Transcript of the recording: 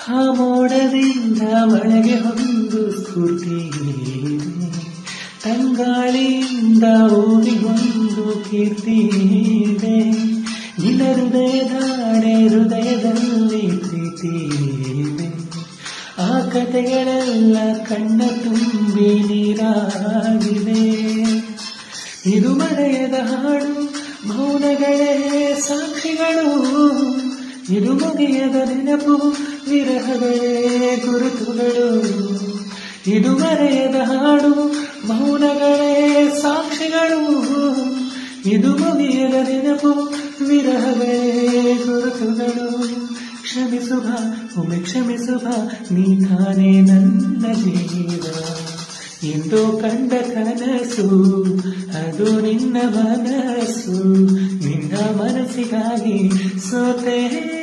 ಆ ಮೋಡದಿಂದ ಮಳೆಗೆ ಒಂದು ಸ್ಫೂರ್ತಿ ಇದೆ, ತಂಗಾಳಿಯಿಂದ ಹೂವಿಗೊಂದು ಕೀರ್ತಿ ಇದೆ. ನಿನ್ನ ಹೃದಯದಾಣೆ ಹೃದಯದಲ್ಲಿ ಪ್ರೀತಿ ಇದೆ. ಆ ಕಥೆಗಳೆಲ್ಲ ಕಣ್ಣ ತುಂಬಿ ನೀರಾಗಿದೆ. ಇದು ಮರೆಯದ ಹಾಡು, ಮೌನಗಳೇ ಸಾಕ್ಷಿಗಳು. ಇದು ಮುಗಿಯದ ನೆನಪು, ವಿರಹಗಳೇ ಗುರುತುಗಳು. ಇದು ಮರೆಯದ ಹಾಡು, ಮೌನಗಳೇ ಸಾಕ್ಷಿಗಳು. ಇದು ಮುಗಿಯದ ನೆನಪು, ವಿರಹಗಳೇ ಗುರುತುಗಳು. ಕ್ಷಮಿಸುವ ಒಮ್ಮೆ ಕ್ಷಮಿಸುವ, ನೀ ತಾನೇ ನನ್ನ ಜೀವ. ಇಂದು ಕಂಡ ಕನಸು ಅದು ನಿನ್ನ ಮನಸ್ಸು, ನಿನ್ನ ಮನಸ್ಸಿಗಾಗಿ ಸೋತೆ.